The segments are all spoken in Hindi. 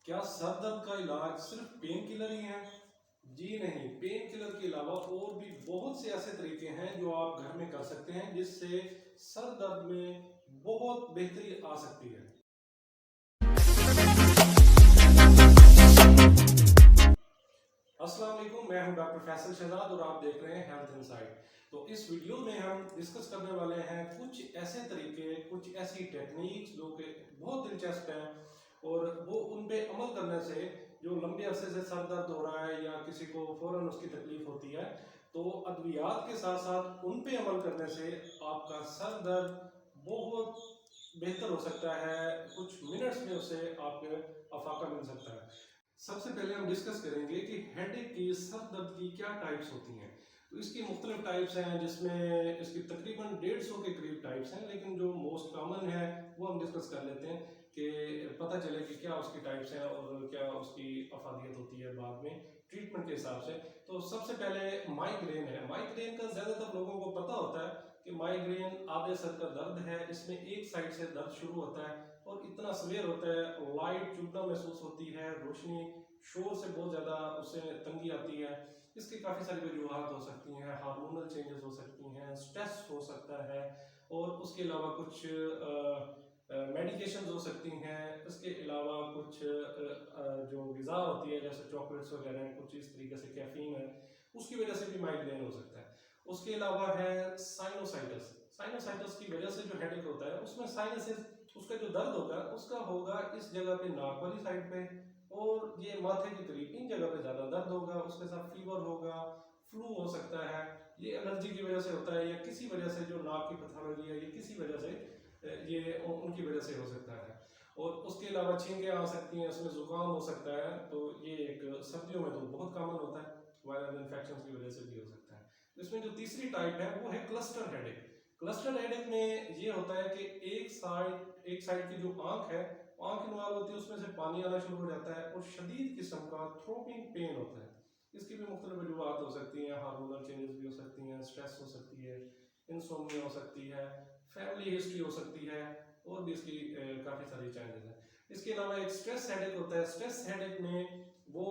क्या सर दर्द का इलाज सिर्फ पेन किलर ही है? जी नहीं, पेन किलर के अलावा और भी बहुत से ऐसे तरीके हैं जो आप घर में कर सकते हैं जिससे सर दर्द में बहुत बेहतरी आ सकती है। अस्सलाम वालेकुम, मैं हूं डॉक्टर फैसल शहजाद और आप देख रहे हैं हेल्थ इनसाइट। तो इस वीडियो में हम डिस्कस करने वाले हैं कुछ ऐसे तरीके, कुछ ऐसी टेक्निक्स जो कि बहुत दिलचस्प हैं और वो उन पे अमल करने से जो लंबे अरसे से सर दर्द हो रहा है या किसी को फ़ौरन उसकी तकलीफ होती है, तो अद्वियात के साथ साथ उन पे अमल करने से आपका सर दर्द बहुत बेहतर हो सकता है। कुछ मिनट्स में उसे आपको अफाका मिल सकता है। सबसे पहले हम डिस्कस करेंगे कि हेडेक की, सर दर्द की क्या टाइप्स होती हैं। तो इसकी मुख्तलिफ टाइप्स हैं जिसमें इसकी तकरीबन 150 के करीब टाइप्स हैं, लेकिन जो मोस्ट कॉमन है वो हम डिस्कस कर लेते हैं कि पता चले कि क्या उसकी टाइप्स हैं और क्या उसकी अफादियत होती है बाद में ट्रीटमेंट के हिसाब से। तो सबसे पहले माइग्रेन है। माइग्रेन का ज़्यादातर लोगों को पता होता है कि माइग्रेन आधे सर का दर्द है। इसमें एक साइड से दर्द शुरू होता है और इतना सवेर होता है, लाइट चुभना महसूस होती है, रोशनी शोर से बहुत ज़्यादा उससे तंगी आती है। इसकी काफ़ी सारी वजूहत हो सकती हैं, हार्मोनल चेंजेस हो सकती हैं, स्ट्रेस हो सकता है और उसके अलावा कुछ मेडिकेशन हो सकती हैं। इसके अलावा कुछ जो ग़िज़ा होती है जैसे चॉकलेट्स वगैरह, कुछ इस तरीके से कैफीन है, उसकी वजह से भी माइग्रेन हो सकता है। उसके अलावा है साइनोसाइटिस। साइनोसाइटिस की वजह से जो हेडेक होता है उसमें साइनसिस, उसका जो दर्द होगा उसका होगा इस जगह पे, नाक वाली साइड पे और ये माथे के करीब, इन जगह पे ज़्यादा दर्द होगा। उसके साथ फीवर होगा, फ्लू हो सकता है, ये एलर्जी की वजह से होता है या किसी वजह से जो नाक की पैथोलॉजी है, ये किसी वजह से ये उनकी वजह से हो सकता है। और उसके अलावा छींकें आ सकती हैं, उसमें ज़ुकाम हो सकता है। तो ये एक सर्दियों में तो बहुत कॉमन होता है, वायरल इन्फेक्शन की वजह से भी हो सकता है। तो इसमें जो तीसरी टाइप है वो है क्लस्टर हेडेक। क्लस्टर हेडेक में ये होता है कि एक साइड की जो आंख है, आंख इन्वॉल्व होती है, उसमें से पानी आना शुरू हो जाता है और शदीद किस्म का थ्रोपिंग पेन होता है। इसकी भी मुख्तलिफ वजूहत हो सकती हैं, हार्मोनल चेंजेस भी हो सकती हैं, स्ट्रेस हो सकती है, इंसोम्निया हो सकती है, फैमिली हिस्ट्री हो सकती है और भी इसकी काफ़ी सारी चेंजेस हैं। इसके अलावा एक स्ट्रेस हेडेक होता है। स्ट्रेस हेडेक में वो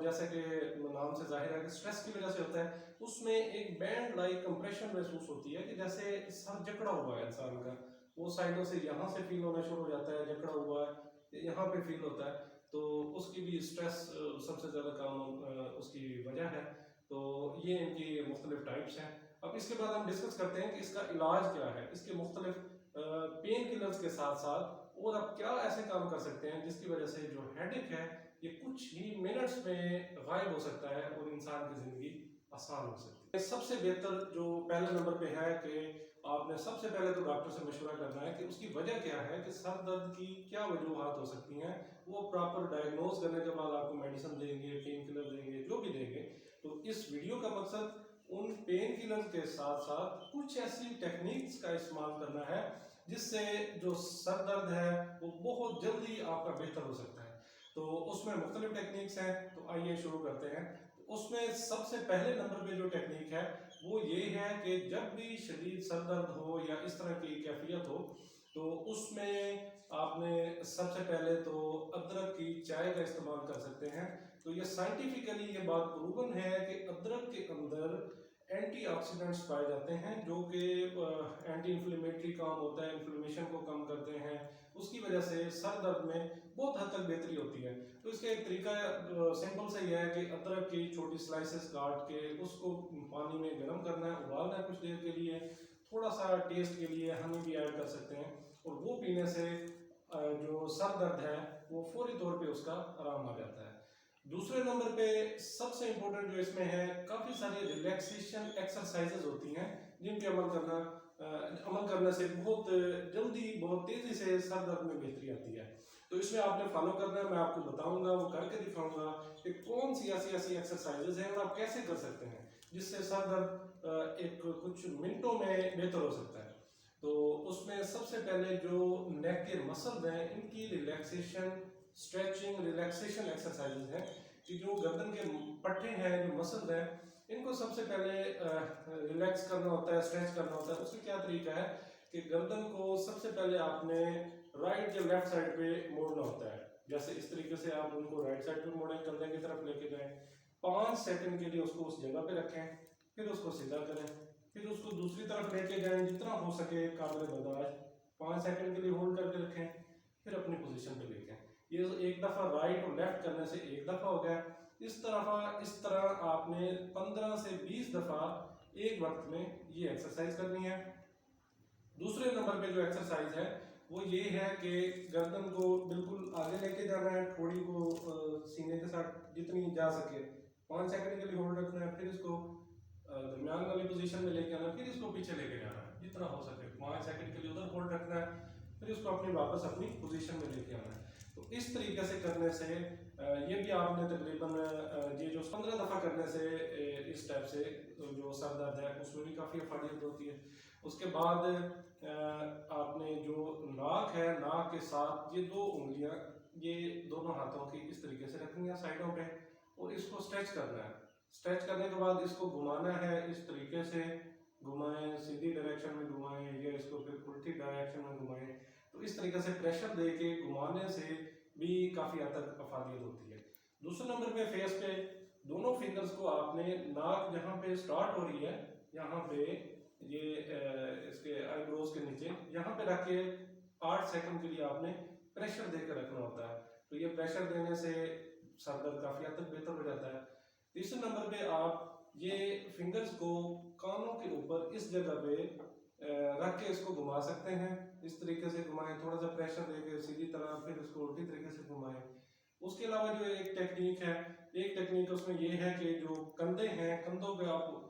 जैसे कि नाम से जाहिर है कि स्ट्रेस की वजह से होता है। उसमें एक बैंड लाइक कंप्रेशन महसूस होती है कि जैसे सर जकड़ा हुआ है इंसान का, वो साइडों से यहाँ से फील होना शुरू हो जाता है, जकड़ा हुआ है, यहाँ पे फील होता है। तो उसकी भी स्ट्रेस सबसे ज़्यादा काम उसकी वजह है। तो ये इनकी मुख्तलिफ टाइप्स हैं। अब इसके बाद हम डिस्कस करते हैं कि इसका इलाज क्या है। इसके मुख्तलिफ पेन किलर्स के साथ साथ और आप क्या ऐसे काम कर सकते हैं जिसकी वजह से जो हेडेक है ये कुछ ही मिनट्स में गायब हो सकता है और इंसान की ज़िंदगी आसान हो सकती है। सबसे बेहतर जो पहले नंबर पे है कि आपने सबसे पहले तो डॉक्टर से मशवरा करना है कि उसकी वजह क्या है, कि सर दर्द की क्या वजूहत हो सकती हैं। वो प्रॉपर डायग्नोज करने के बाद आपको मेडिसिन देंगे, पेन किलर देंगे, जो भी देंगे। तो इस वीडियो का मकसद उन पेन किलर के साथ साथ कुछ ऐसी टेक्निक्स का इस्तेमाल करना है जिससे जो सर दर्द है वो बहुत जल्दी आपका बेहतर हो सकता है। तो उसमें मुख्तलिफ टेक्निक्स हैं, तो आइए शुरू करते हैं। उसमें सबसे पहले नंबर पे जो टेक्निक है वो ये है कि जब भी शदीद सर दर्द हो या इस तरह की कैफियत हो, तो उसमें आपने सबसे पहले तो अदरक की चाय का इस्तेमाल कर सकते हैं। तो ये साइंटिफिकली ये बात प्रूवन है कि अदरक के अंदर एंटीऑक्सीडेंट्स पाए जाते हैं जो कि एंटी इन्फ्लेमेटरी काम होता है, इन्फ्लेमेशन को कम करते हैं। उसकी वजह से सर दर्द में बहुत हद तक बेहतरी होती है। तो इसका एक तरीका सिंपल सा ही है कि अदरक की छोटी स्लाइसेस काट के उसको पानी में गर्म करना है, उबालना है कुछ देर के लिए, थोड़ा सा टेस्ट के लिए हनी भी ऐड कर सकते हैं और वो पीने से जो सर दर्द है वो फौरी तौर पे उसका आराम आ जाता है। दूसरे नंबर पे सबसे इम्पोर्टेंट जो इसमें है, काफ़ी सारी रिलैक्सेशन एक्सरसाइजेज होती हैं जिन पे अमल करने से बहुत जल्दी, बहुत तेज़ी से सर दर्द में बेहतरी आती है। तो इसमें आपने फॉलो करना है, मैं आपको बताऊंगा, वो करके दिखाऊंगा कि कौन सी ऐसी ऐसी एक्सरसाइजेज हैं और आप कैसे कर सकते हैं जिससे सर दर्द एक कुछ मिनटों में बेहतर हो सकता है। तो उसमें सबसे पहले जो नेक के मसल्स हैं इनकी रिलैक्सेशन, स्ट्रेचिंग, रिलैक्सेशन एक्सरसाइजेज हैं कि जो गर्दन के पट्टे हैं, जो मसल्स हैं, इनको सबसे पहले रिलैक्स करना होता है, स्ट्रेच करना होता है। उसका क्या तरीका है कि गर्दन को सबसे पहले आपने राइट या लेफ्ट साइड पे मोड़ना होता है। जैसे इस तरीके से आप उनको राइट साइड पे मोड़ें, कंधे की तरफ लेके जाएं, 5 सेकंड के लिए उसको उस जगह पे रखें, फिर उसको सीधा करें, फिर उसको दूसरी तरफ लेके जाएं, जितना हो सके काबिल बर्दाश्त 5 सेकंड के लिए होल्ड करके रखें, फिर अपनी पोजीशन पे लेके आएं। ये एक दफ़ा राइट और लेफ्ट करने से एक दफ़ा हो गया। इस तरह आपने 15 से 20 दफ़ा एक वक्त में ये एक्सरसाइज करनी है। दूसरे नंबर पे जो एक्सरसाइज है वो ये है कि गर्दन को बिल्कुल आगे लेके जाना है, ठोड़ी को सीने के साथ जितनी जा सके 5 सेकंड के लिए होल्ड रखना है, फिर इसको दरमियान वाली पोजीशन में लेके आना है, फिर इसको पीछे लेके जाना है जितना हो सके, 5 सेकंड के लिए उधर होल्ड रखना है, फिर इसको वापस अपनी पोजीशन में लेके आना है। तो इस तरीके से करने से ये भी आपने तकरीबन ये जो 15 दफ़ा करने से इस टाइप से जो सर दर्द है उसमें भी काफ़ी अफादियत होती है। उसके बाद आपने जो नाक है, नाक के साथ ये 2 उंगलियां ये दोनों हाथों की इस तरीके से रखनी है साइडों पे और इसको स्ट्रेच करना है। स्ट्रेच करने के बाद इसको घुमाना है, इस तरीके से घुमाएं, सीधी डायरेक्शन में घुमाएं या इसको फिर उल्टी डायरेक्शन में घुमाएं। तो इस तरीके से प्रेशर दे के घुमाने से भी काफ़ी हद तक अफादियत होती है। दूसरे नंबर पे फेस पे दोनों फिंगर्स को आपने नाक जहाँ पे स्टार्ट हो रही है यहाँ पे ये इसके आईब्रोज के नीचे यहाँ पे रख के 8 सेकंड के लिए आपने प्रेशर देकर रखना होता है। तो ये प्रेशर देने से सर दर्द काफ़ी हद तक बेहतर हो जाता है। तीसरे नंबर पे आप ये फिंगर्स को कानों के ऊपर इस जगह पे रख के इसको घुमा सकते हैं। इस तरीके से घुमाएं, थोड़ा सा प्रेशर देके सीधी तरह, फिर इसको उल्टी तरीके से घुमाएं। उसके अलावा जो एक टेक्निक उसमें ये है कि जो कंधे हैं, कंधों पे आप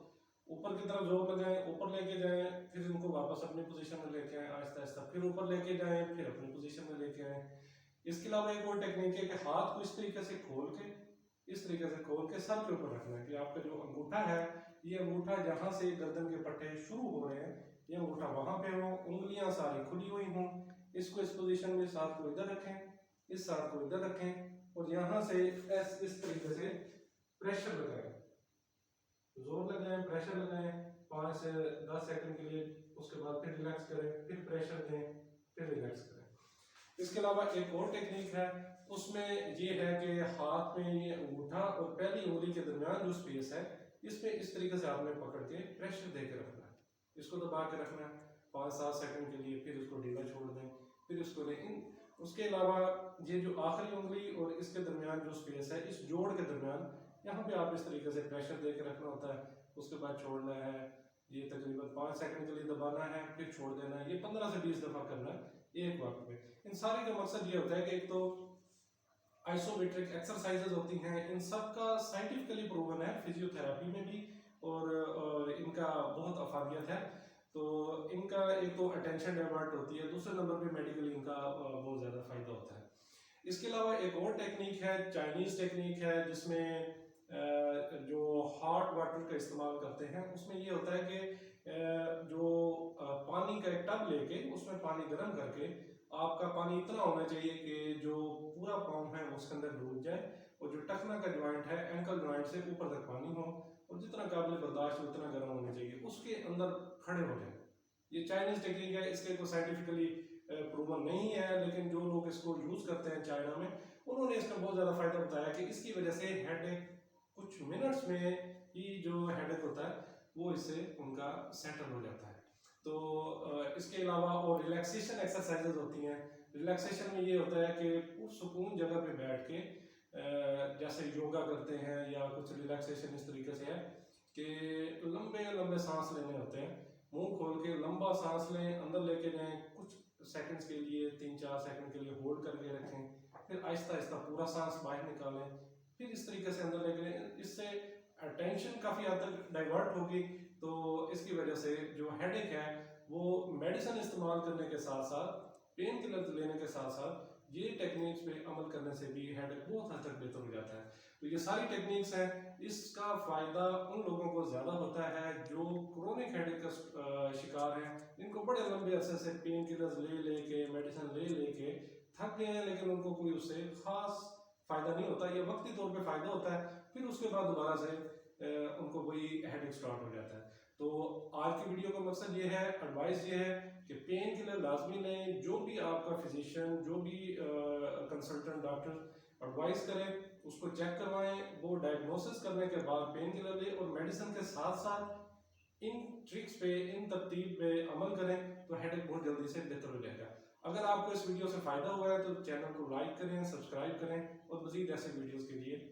ऊपर की तरफ जोर लगाएं, ऊपर लेके जाएं, फिर उनको वापस अपनी पोजीशन में लेके आएं आहिस्ता आहिस्ता, फिर ऊपर लेके जाएं, फिर अपनी पोजीशन में लेके आएं। इसके अलावा एक और टेक्निक है कि हाथ को इस तरीके से खोल के सर के ऊपर रखना है कि आपका जो अंगूठा है, ये अंगूठा जहाँ से गर्दन के पट्टे शुरू हो रहे हैं ये अंगूठा वहां पे हो, उंगलियां सारी खुली हुई हों। इसको इस पोजीशन में साथ को इधर रखें, इस साथ को इधर रखें और यहाँ से इस तरीके से प्रेशर लगाएं, जोर लगाएं, प्रेशर लगाएं 5 से 10 सेकंड के लिए। उसके बाद फिर रिलैक्स करें, फिर प्रेशर दें, फिर रिलैक्स करें। इसके अलावा एक और टेक्निक है, उसमें ये है कि हाथ में ये अंगूठा और पहली उंगली के दरमियान जो स्पेस है इसमें इस तरीके से आपने पकड़ के प्रेशर दे के रखना है, इसको दबा के रखना है 5-7 सेकंड के लिए, फिर इसको ढीला छोड़ दें, फिर इसको लें। उसके अलावा ये जो आखिरी उंगली और इसके दरमियान जो स्पेस है, इस जोड़ के दरमियान यहाँ पे आप इस तरीके से प्रेशर दे के रखना होता है। उसके बाद छोड़ना है, ये तकरीबन 5 सेकंड के लिए दबाना है, फिर छोड़ देना है। ये 15 से 20 दफ़ा करना है एक वक्त में। इन सारे का मकसद ये होता है कि एक तो आइसोमेट्रिक एक्सरसाइजेज होती हैं, इन सब का साइंटिफिकली प्रूवन है फिजियोथेरेपी में भी और इनका बहुत अफादियत है। तो इनका एक तो अटेंशन डाइवर्ट होती है, दूसरे नंबर पे मेडिकली इनका बहुत ज़्यादा फायदा होता है। इसके अलावा एक और टेक्निक है, चाइनीज़ टेक्निक है, जिसमें जो हॉट वाटर का इस्तेमाल करते हैं। उसमें ये होता है कि जो पानी का एक टब लेके उसमें पानी गर्म करके, आपका पानी इतना होना चाहिए कि जो पूरा पाँव है उसके अंदर डूब जाए और जो टखना का ज्वाइंट है, एंकल ज्वाइंट से ऊपर तक पानी हो और जितना काबिल बर्दाश्त उतना गर्म होना चाहिए, उसके अंदर खड़े हो जाए। ये चाइनीज़ टेक्निक है, इसके कोई साइंटिफिकली प्रूवन नहीं है, लेकिन जो लोग इसको यूज़ करते हैं चाइना में, उन्होंने इसका बहुत ज़्यादा फायदा बताया कि इसकी वजह से हेडेक कुछ मिनट्स में ही जो हेडेक होता है वो इससे उनका सेटल हो जाता है। तो इसके अलावा और रिलैक्सेशन एक्सरसाइजेज होती हैं। रिलैक्सेशन में ये होता है कि पुरसुकून जगह पे बैठ के जैसे योगा करते हैं या कुछ रिलैक्सेशन इस तरीके से है कि लंबे लंबे सांस लेने होते हैं। मुंह खोल के लंबा सांस लें, अंदर लेके जाएं, कुछ सेकंड्स के लिए 3-4 सेकंड के लिए होल्ड करके रखें, फिर आहिस्ता आहिस्ता पूरा सांस बाहर निकालें, फिर इस तरीके से अंदर लेके जाएं। इससे टेंशन काफ़ी हद तक डाइवर्ट होगी। तो इसकी वजह से जो हेडेक है वो मेडिसिन इस्तेमाल करने के साथ साथ, पेन किलर लेने के साथ साथ, ये टेक्निक्स पे अमल करने से भी हेडेक बहुत हद तक बेहतर हो जाता है। तो ये सारी टेक्निक्स हैं। इसका फ़ायदा उन लोगों को ज़्यादा होता है जो क्रोनिक हेडेक का शिकार हैं, जिनको बड़े लंबे अरसे से पेन किलर्स ले के मेडिसिन ले के थक गए हैं, लेकिन उनको कोई उससे ख़ास फ़ायदा नहीं होता। ये वक्ती तौर पे फ़ायदा होता है, फिर उसके बाद दोबारा से उनको वही हेडेक स्टार्ट हो जाता है। तो आज की वीडियो का मकसद ये है, एडवाइस ये है कि पेन किलर लाजमी लें। जो भी आपका फिजिशियन, जो भी कंसल्टेंट डॉक्टर एडवाइस करें उसको चेक करवाएं। वो डायग्नोसिस करने के बाद पेन किलर लें और मेडिसिन के साथ साथ इन ट्रिक्स पे, इन तरतीब पे अमल करें तो हेडेक बहुत जल्दी से बेहतर हो जाएगा। अगर आपको इस वीडियो से फ़ायदा हुआ है तो चैनल को लाइक करें, सब्सक्राइब करें और मज़ीद ऐसे वीडियोज़ के लिए